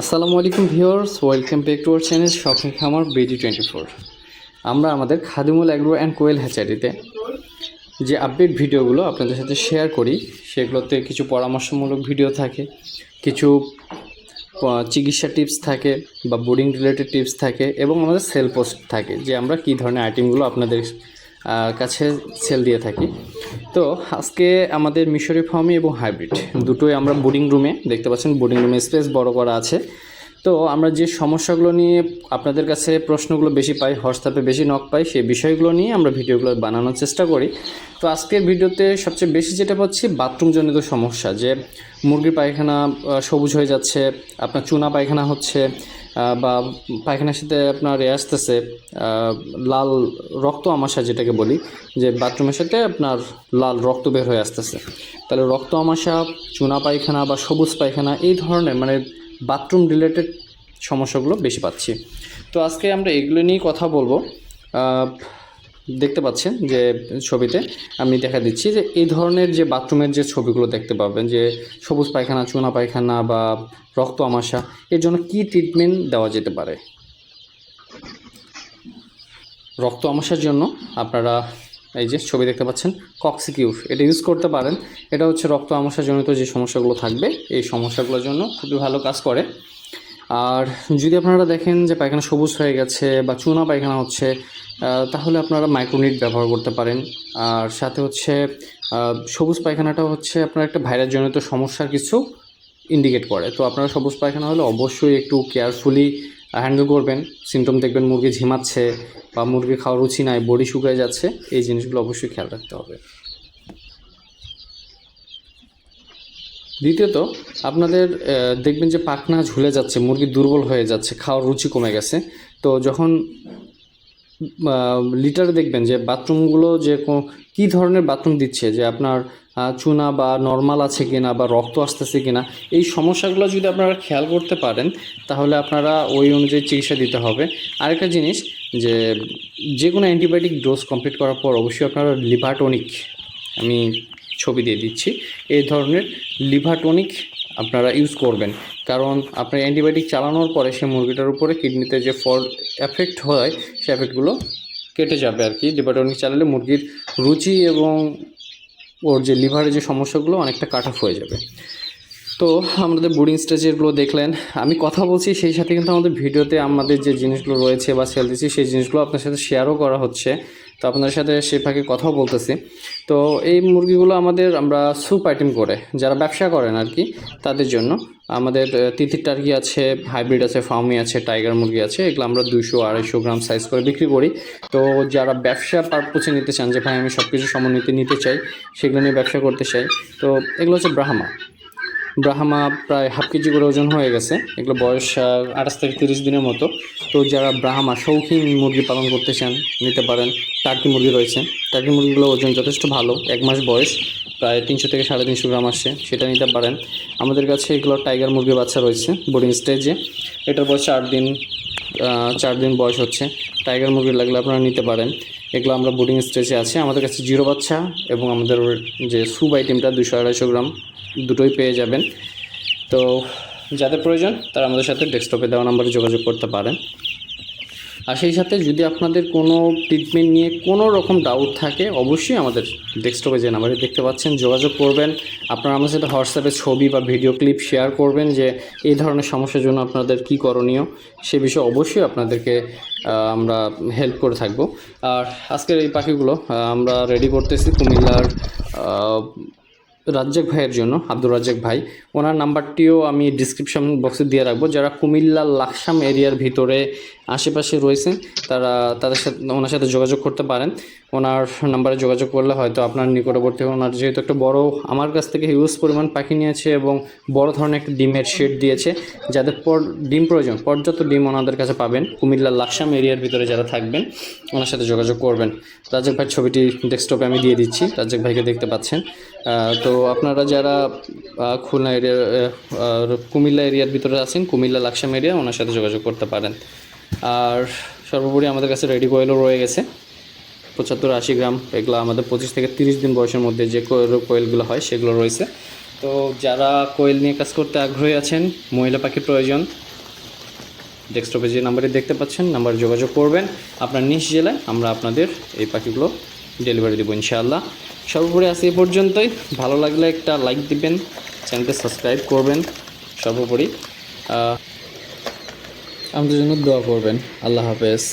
আসসালামু আলাইকুম viewers, welcome back to our channel shopping খামার BD24। আমরা আমাদের খাদিমুল অ্যাগ্রো অ্যান্ড কোয়েল হ্যাচারিতে যে আপডেট ভিডিওগুলো আপনাদের সাথে শেয়ার করি, সেগুলোতে কিছু পরামর্শমূলক ভিডিও থাকে, কিছু চিকিৎসা টিপস থাকে বা বোর্ডিং রিলেটেড টিপস থাকে এবং আমাদের সেল পোস্ট থাকে যে আমরা কী ধরনের আইটেমগুলো আপনাদের কাছে সেল দিয়ে থাকি। তো আজকে আমাদের মিশরি ফার্মি এবং হাইব্রিড দুটোই আমরা বোর্ডিং রুমে দেখতে পাচ্ছেন, বোর্ডিং রুমে স্পেস বড় করা আছে। তো আমরা যে সমস্যাগুলো নিয়ে আপনাদের কাছে প্রশ্নগুলো বেশি পাই, হোয়াটসঅ্যাপে বেশি নক পাই, সেই বিষয়গুলো নিয়ে আমরা ভিডিওগুলো বানানোর চেষ্টা করি। তো আজকের ভিডিওতে সবচেয়ে বেশি যেটা পাচ্ছি বাথরুমজনিত সমস্যা, যে মুরগির পায়খানা সবুজ হয়ে যাচ্ছে, আপনার চুনা পায়খানা হচ্ছে, বা পায়খানার সাথে আপনার আসতেছে লাল রক্ত আমাশা, যেটাকে বলি যে বাথরুমের সাথে আপনার লাল রক্ত বের হয়ে আসতেছে। তাহলে রক্ত আমাশা, চুনা পায়খানা বা সবুজ পায়খানা, এই ধরনের মানে বাথরুম রিলেটেড সমস্যাগুলো বেশি পাচ্ছি। তো আজকে আমরা এগুলো নিয়েই কথা বলবো। দেখতে পাচ্ছেন যে ছবিতে আমি দেখা দিচ্ছি যে এই ধরনের যে বাথরুমের যে ছবিগুলো দেখতে পাবেন, যে সবুজ পায়খানা, চুনা পায়খানা বা রক্ত আমাশা, এর জন্য কি ট্রিটমেন্ট দেওয়া যেতে পারে। রক্ত আমাশার জন্য আপনারা এই যে ছবি দেখতে পাচ্ছেন কক্সিকিউর, এটা ইউজ করতে পারেন। এটা হচ্ছে রক্ত আমাশাজনিত যে সমস্যাগুলো থাকবে এই সমস্যাগুলোর জন্য খুবই ভালো কাজ করে। আর যদি আপনারা দেখেন যে পায়খানা সবুজ হয়ে গেছে বা চুনা পায়খানা হচ্ছে, তাহলে আপনারা মাইক্রোনিট ব্যবহার করতে পারেন। আর সাথে হচ্ছে সবুজ পায়খানাটা হচ্ছে আপনার একটা ভাইরাসজনিত সমস্যার কিছু ইন্ডিকেট করে। তো আপনারা সবুজ পায়খানা হলে অবশ্যই একটু কেয়ারফুলি হ্যান্ডেল করবেন। সিমটম দেখবেন মুরগি ঝিমাচ্ছে বা মুরগি খাওয়ার রুচি নাই, বডি শুকিয়ে যাচ্ছে, এই জিনিসগুলো অবশ্যই খেয়াল রাখতে হবে। দ্বিতীয়ত আপনাদের দেখবেন যে পাখনা ঝুলে যাচ্ছে, মুরগি দুর্বল হয়ে যাচ্ছে, খাওয়ার রুচি কমে গেছে। তো যখন লিটারে দেখবেন যে বাথরুমগুলো যে কী ধরনের বাথরুম দিচ্ছে, যে আপনার চুনা বা নর্মাল আছে কিনা বা রক্ত আসতেছে কিনা, এই সমস্যাগুলো যদি আপনারা খেয়াল করতে পারেন তাহলে আপনারা ওই অনুযায়ী চিকিৎসা দিতে হবে। আরেকটা জিনিস, যে কোনো অ্যান্টিবায়োটিক ডোজ কমপ্লিট করার পর অবশ্যই আপনারা লিভার টনিক, আমি ছবি দিয়ে দিচ্ছি, এই ধরনের লিভার টনিক আপনারা ইউজ করবেন। কারণ আপনার অ্যান্টিবায়োটিক চালানোর পরে সে মুরগিটার উপরে কিডনিতে যে এফেক্ট হয়, সে এফেক্টগুলো কেটে যাবে আর কি। লিভার টনিক চালালে মুরগির রুচি এবং ওর যে লিভারের যে সমস্যাগুলো অনেকটা কাট অফ হয়ে যাবে। তো আমাদের বোর্ডিং স্টেজেরগুলো দেখলেন, আমি কথা বলছি সেই সাথে কিন্তু আমাদের ভিডিওতে আমাদের যে জিনিসগুলো রয়েছে বা সেল দিচ্ছি সেই জিনিসগুলো আপনার সাথে শেয়ারও করা হচ্ছে। তো আপনাদের সাথে সে ফাঁকে কথাও বলতেছি। তো এই মুরগিগুলো আমরা স্যুপ আইটেম করে যারা ব্যবসা করেন আর কি, তাদের জন্য আমাদের তিতির টার্কি আছে, হাইব্রিড আছে, ফার্মি আছে, টাইগার মুরগি আছে, এগুলো আমরা 200-250 গ্রাম সাইজ করে বিক্রি করি। তো যারা ব্যবসা পারপোসে নিতে চান, যে ভাই আমি সব কিছু সমন্বিত নিতে চাই, সেগুলো নিয়ে ব্যবসা করতে চাই, তো এগুলো হচ্ছে ব্রাহ্মা প্রায় হাফ কেজি করে ওজন হয়ে গেছে। এগুলো বয়স 28 থেকে 30 দিনের মতো। তো যারা ব্রাহ্মা শৌখিন মুরগি পালন করতে চান নিতে পারেন। টার্কি মুরগি রয়েছে, টার্কি মুরগিগুলো ওজন যথেষ্ট ভালো, 1 মাস বয়স, প্রায় 300 থেকে 350 গ্রাম আসছে, সেটা নিতে পারেন। আমাদের কাছে এগুলো টাইগার মুরগির বাচ্চা রয়েছে বোর্ডিং স্টেজে, এটার বয়স 4 দিন বয়স হচ্ছে। টাইগার মুরগি লাগলে আপনারা নিতে পারেন। এগুলো আমরা বোর্ডিং স্টেজে আছে। আমাদের কাছে জিরো বাচ্চা এবং আমাদের যে স্যুপ আইটেমটা 200-250 গ্রাম দুটোই পেয়ে যাবেন। তো যাদের প্রয়োজন তারা আমাদের সাথে ডেস্কটপে দেওয়া নাম্বারে যোগাযোগ করতে পারেন। আর সেই সাথে যদি আপনাদের কোনো ট্রিটমেন্ট নিয়ে কোনো রকম ডাউট থাকে, অবশ্যই আমাদের ডেস্কটপে যে নাম্বারে দেখতে পাচ্ছেন যোগাযোগ করবেন। আপনারা আমার সাথে হোয়াটসঅ্যাপে ছবি বা ভিডিও ক্লিপ শেয়ার করবেন যে এই ধরনের সমস্যার জন্য আপনাদের কী করণীয়, সে বিষয়ে অবশ্যই আপনাদেরকে আমরা হেল্প করে থাকব। আর আজকের এই পাখিগুলো আমরা রেডি করতেছি কুমিল্লার রাজ্জাক ভাইয়ের জন্য, আব্দুর রাজ্জাক ভাই, ওনার নাম্বারটিও আমি ডিসক্রিপশন বক্সে দিয়ে রাখবো। যারা কুমিল্লা লাকসাম এরিয়ার ভিতরে আশেপাশে রয়েছেন তাদের সাথে ওনার সাথে যোগাযোগ করতে পারেন। ওনার নাম্বারে যোগাযোগ করলে হয়তো আপনার নিকটবর্তী, ওনার যেহেতু একটা বড় আমার কাছ থেকে হিউজ পরিমাণ পাখি নিয়েছে এবং বড় ধরনের একটা ডিমের শেড দিয়েছে, যাদের ডিম প্রয়োজন পর্যাপ্ত ডিম ওনাদের কাছে পাবেন। কুমিল্লা লাকসাম এরিয়ার ভিতরে যারা থাকবেন ওনার সাথে যোগাযোগ করবেন। রাজ্জাক ভাইয়ের ছবিটি ডেস্কটপে আমি দিয়ে দিচ্ছি, রাজ্জাক ভাইকে দেখতে পাচ্ছেন। তো আপনারা যারা খুলনা এরিয়া কুমিল্লা এরিয়ার ভিতরে আছেন, কুমিল্লা লাকসাম এরিয়া, ওনার সাথে যোগাযোগ করতে পারেন। আর সর্বোপরি আমাদের কাছে রেডি কোয়েলও রয়ে গেছে 75-80 গ্রাম। এগুলো আমাদের 25 থেকে 30 দিন বয়সের মধ্যে যে কোয়েলগুলো হয় সেগুলো রয়েছে। তো যারা কোয়েল নিয়ে কাজ করতে আগ্রহী আছেন, মহিলা পাখি প্রয়োজন, ডেস্কটপে যে নাম্বারে দেখতে পাচ্ছেন নাম্বারে যোগাযোগ করবেন। আপনার নিজ জেলায় আমরা আপনাদের এই পাখিগুলো ডেলিভারি দেবো ইনশাআল্লাহ। সর্বোপরি আজ এই পর্যন্তই। ভালো লাগলে একটা লাইক দিবেন, চ্যানেলকে সাবস্ক্রাইব করবেন, সর্বোপরি আমাদের জন্য দোয়া করবেন। আল্লাহ হাফেজ।